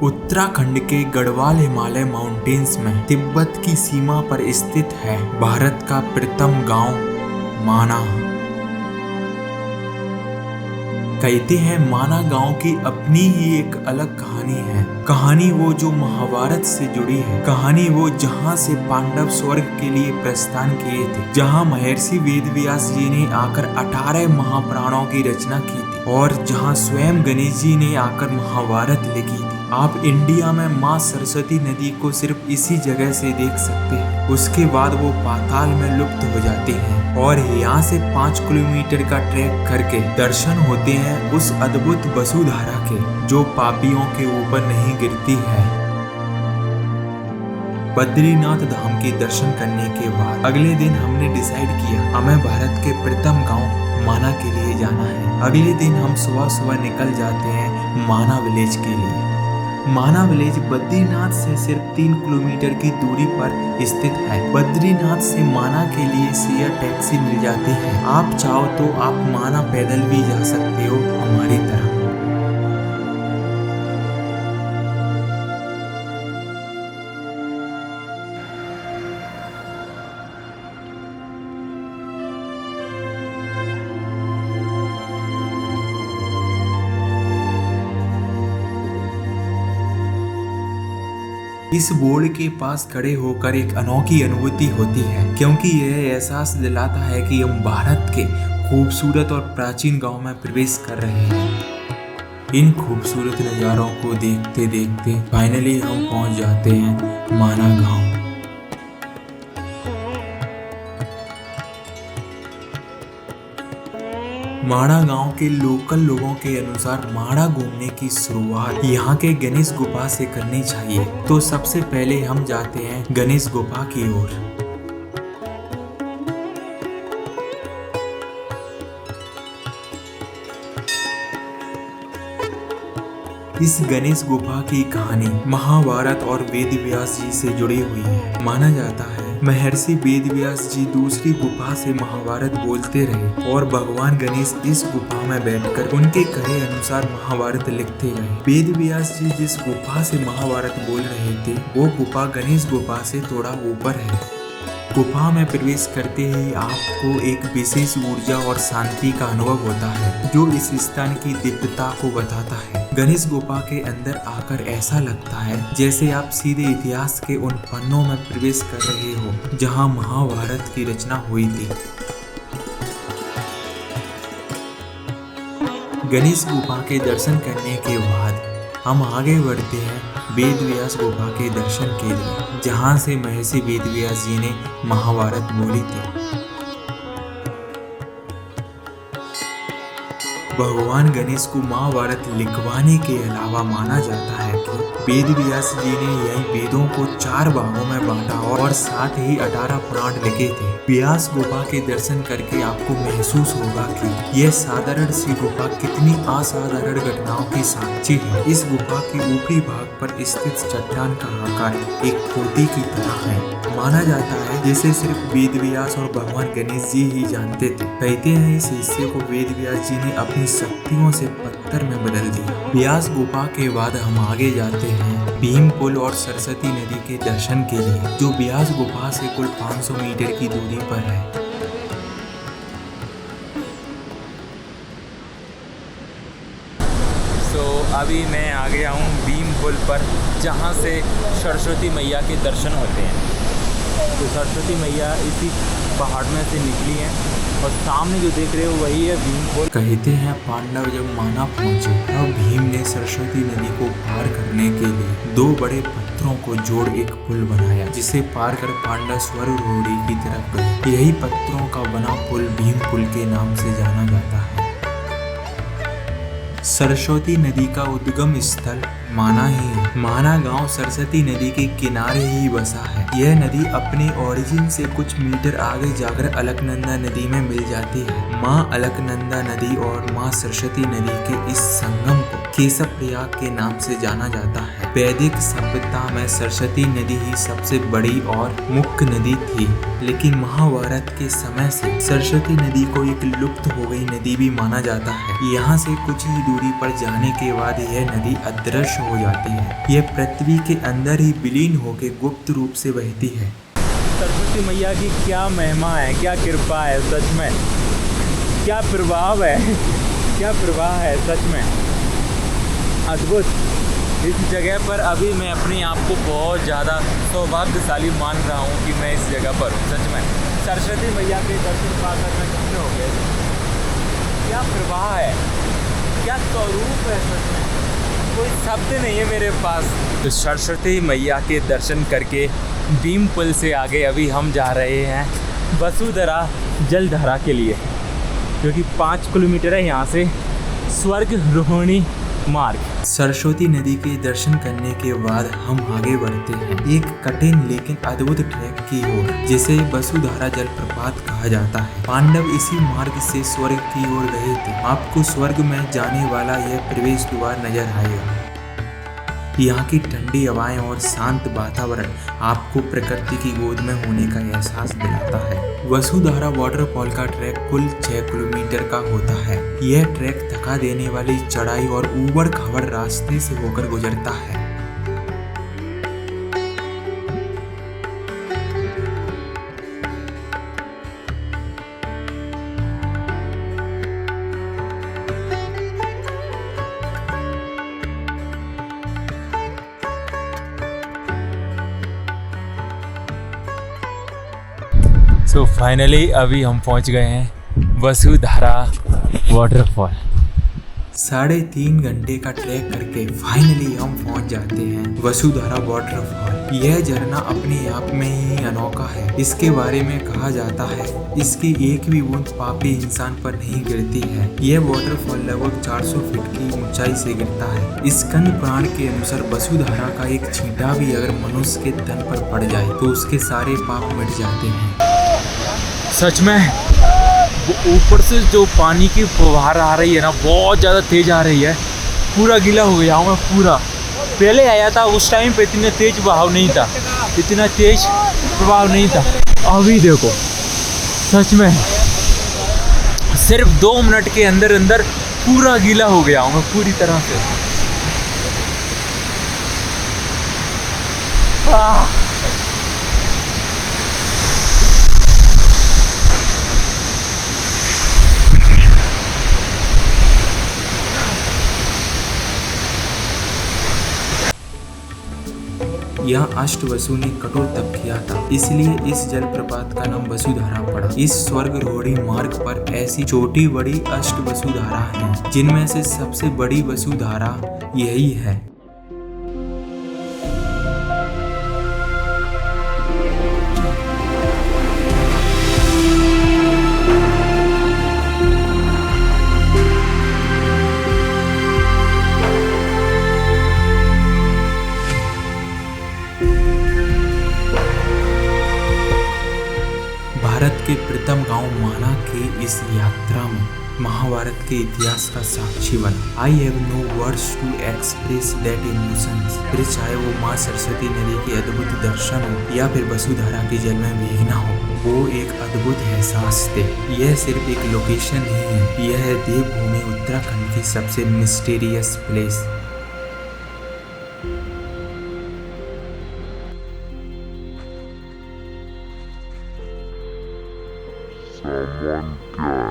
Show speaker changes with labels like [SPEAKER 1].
[SPEAKER 1] उत्तराखंड के गढ़वाल हिमालय माउंटेन्स में तिब्बत की सीमा पर स्थित है भारत का प्रथम गांव माना। कहते हैं माना गांव की अपनी ही एक अलग कहानी है। कहानी वो जो महाभारत से जुड़ी है। कहानी वो जहां से पांडव स्वर्ग के लिए प्रस्थान किए थे, जहां महर्षि वेदव्यास जी ने आकर 18 महापुराणों की रचना की थी और जहां स्वयं गणेश जी ने आकर महाभारत लिखी थी। आप इंडिया में माँ सरस्वती नदी को सिर्फ इसी जगह से देख सकते हैं। उसके बाद वो पाताल में लुप्त हो जाती हैं और यहाँ से 5 किलोमीटर का ट्रैक करके दर्शन होते हैं उस अद्भुत वसुधारा के, जो पापियों के ऊपर नहीं गिरती है। बद्रीनाथ धाम के दर्शन करने के बाद अगले दिन हमने डिसाइड किया हमें भारत के प्रथम गांव माना के लिए जाना है। अगले दिन हम सुबह सुबह निकल जाते हैं माना विलेज के लिए। माना विलेज बद्रीनाथ से सिर्फ 3 किलोमीटर की दूरी पर स्थित है। बद्रीनाथ से माना के लिए शेयर टैक्सी मिल जाती है। आप चाहो तो आप माना पैदल भी जा सकते हो हमारी तरह। इस बोर्ड के पास खड़े होकर एक अनोखी अनुभूति होती है, क्योंकि यह एहसास दिलाता है कि हम भारत के खूबसूरत और प्राचीन गांव में प्रवेश कर रहे हैं। इन खूबसूरत नज़ारों को देखते देखते फाइनली हम पहुंच जाते हैं माना गांव। माणा गांव के लोकल लोगों के अनुसार माणा घूमने की शुरुआत यहाँ के गणेश गुफा से करनी चाहिए। तो सबसे पहले हम जाते हैं गणेश गुफा की ओर। इस गणेश गुफा की कहानी महाभारत और वेदव्यास जी से जुड़ी हुई है। माना जाता है महर्षि वेदव्यास जी दूसरी गुफा से महाभारत बोलते रहे और भगवान गणेश इस गुफा में बैठकर उनके कहे अनुसार महाभारत लिखते रहे। वेदव्यास जी जिस गुफा से महाभारत बोल रहे थे वो गुफा गणेश गुफा से थोड़ा ऊपर है। गुफा में प्रवेश करते ही आपको एक विशेष ऊर्जा और शांति का अनुभव होता है जो इस स्थान की दिव्यता को बताता है। गणेश गुफा के अंदर आकर ऐसा लगता है जैसे आप सीधे इतिहास के उन पन्नों में प्रवेश कर रहे हो जहां महाभारत की रचना हुई थी। गणेश गुफा के दर्शन करने के बाद हम आगे बढ़ते हैं वेदव्यास गुफा के दर्शन के लिए, जहां से महर्षि वेदव्यास जी ने महाभारत बोली थी। भगवान गणेश को महाभारत लिखवाने के अलावा माना जाता है कि वेदव्यास जी ने यही वेदों को 4 भागों में बांटा और साथ ही 18 पुराण लिखे थे। व्यास गुफा के दर्शन करके आपको महसूस होगा कि यह साधारण सी गुफा कितनी असाधारण घटनाओं की साक्षी है। इस गुफा के ऊपरी भाग पर स्थित चट्टान का आकार एक पोती की तरह है। माना जाता है जैसे सिर्फ वेदव्यास और भगवान गणेश जी ही जानते थे। कहते हैं इस हिस्से को वेदव्यास जी ने अपनी शक्तियों से पत्थर में बदल दिया। व्यास गुफा के बाद हम आगे जाते हैं भीम पुल और सरस्वती नदी के दर्शन के लिए, जो व्यास गुफा से कुल 500 मीटर की दूरी पर है।
[SPEAKER 2] अभी मैं आ गया हूँ भीम पुल पर, जहाँ से सरस्वती मैया के दर्शन होते हैं। तो सरस्वती मैया इसी पहाड़ में से निकली हैं और सामने जो देख रहे हो वही है भीम पुल।
[SPEAKER 1] कहते हैं पांडव जब माना पहुंचे तब भीम ने सरस्वती नदी को पार करने के लिए 2 बड़े पत्थरों को जोड़ एक पुल बनाया, जिसे पार कर पांडव स्वर्ग रोड़ी की तरफ गए। यही पत्थरों का बना पुल भीम पुल के नाम से जाना जाता है। सरस्वती नदी का उद्गम स्थल माना ही है। माना गांव सरस्वती नदी के किनारे ही बसा है। यह नदी अपने ओरिजिन से कुछ मीटर आगे जाकर अलकनंदा नदी में मिल जाती है। माँ अलकनंदा नदी और माँ सरस्वती नदी के इस संगम को केशव प्रयाग के नाम से जाना जाता है। वैदिक सभ्यता में सरस्वती नदी ही सबसे बड़ी और मुख्य नदी थी। लेकिन महाभारत के समय से सरस्वती नदी को एक लुप्त हो गई नदी भी माना जाता है। यहाँ से कुछ ही दूरी पर जाने के बाद यह नदी अदृश्य हो जाती है। यह पृथ्वी के अंदर ही विलीन होकर गुप्त रूप से बहती है।
[SPEAKER 2] सरस्वती मैया की क्या महिमा है, क्या कृपा है, सच में क्या प्रभाव है, क्या प्रवाह है, सच में अद्भुत। इस जगह पर अभी मैं अपने आप को बहुत ज़्यादा सौभाग्यशाली मान रहा हूँ कि मैं इस जगह पर हूँ। सच में सरस्वती मैया के दर्शन पाकर मैं धन्य हो गया। क्या प्रवाह है, क्या स्वरूप है, सच में कोई शब्द नहीं है मेरे पास। तो सरस्वती मैया के दर्शन करके भीम पुल से आगे अभी हम जा रहे हैं वसुधरा जलधारा के लिए, जो कि 5 किलोमीटर है यहाँ से स्वर्ग रोहिणी मार्ग।
[SPEAKER 1] सरस्वती नदी के दर्शन करने के बाद हम आगे बढ़ते हैं एक कठिन लेकिन अद्भुत ट्रैक की ओर, जिसे वसुधारा जलप्रपात कहा जाता है। पांडव इसी मार्ग से स्वर्ग की ओर गए थे। आपको स्वर्ग में जाने वाला यह प्रवेश द्वार नजर आएगा। यहाँ की ठंडी हवाएं और शांत वातावरण आपको प्रकृति की गोद में होने का एहसास दिलाता है। वसुधारा वाटरफॉल का ट्रैक कुल 6 किलोमीटर का होता है। यह ट्रैक थका देने वाली चढ़ाई और ऊबड़ खाबड़ रास्ते से होकर गुजरता है।
[SPEAKER 2] सो फाइनली अभी हम पहुंच गए हैं वसुधारा वाटरफॉल।
[SPEAKER 1] 3.5 घंटे का ट्रैक करके फाइनली हम पहुंच जाते हैं वसुधारा वाटरफॉल। यह झरना अपने आप में ही अनोखा है। इसके बारे में कहा जाता है इसकी एक भी बूंद पापी इंसान पर नहीं गिरती है। यह वाटरफॉल लगभग 400 फीट की ऊंचाई से गिरता है। स्कंद पुराण के अनुसार वसुधारा का एक छींटा भी अगर मनुष्य के तन पर पड़ जाए तो उसके सारे पाप मिट जाते हैं।
[SPEAKER 2] सच में वो ऊपर से जो पानी की फुहार आ रही है ना, बहुत ज़्यादा तेज आ रही है। पूरा गीला हो गया हूँ मैं पूरा। पहले आया था उस टाइम पे इतना तेज बहाव नहीं था, इतना तेज प्रभाव नहीं था। अभी देखो सच में सिर्फ 2 मिनट के अंदर अंदर पूरा गीला हो गया हूँ मैं पूरी तरह से।
[SPEAKER 1] यहाँ अष्टवसु ने कठोर तप किया था, इसलिए इस जलप्रपात का नाम वसुधारा पड़ा। इस स्वर्ग रोहिणी मार्ग पर ऐसी छोटी बड़ी अष्टवसुधारा हैं, जिनमें से सबसे बड़ी वसुधारा यही है। भारत के प्रथम गांव माना के इस यात्रा में महाभारत के इतिहास का साक्षी बना। I have no words to express that emotions. फिर चाहे वो माँ सरस्वती नदी के अद्भुत दर्शन हो या फिर वसुधारा के जल में भीगना हो, वो एक अद्भुत एहसास थे। यह सिर्फ एक लोकेशन नहीं है, यह है देवभूमि उत्तराखंड की सबसे मिस्टीरियस प्लेस।
[SPEAKER 3] Someone got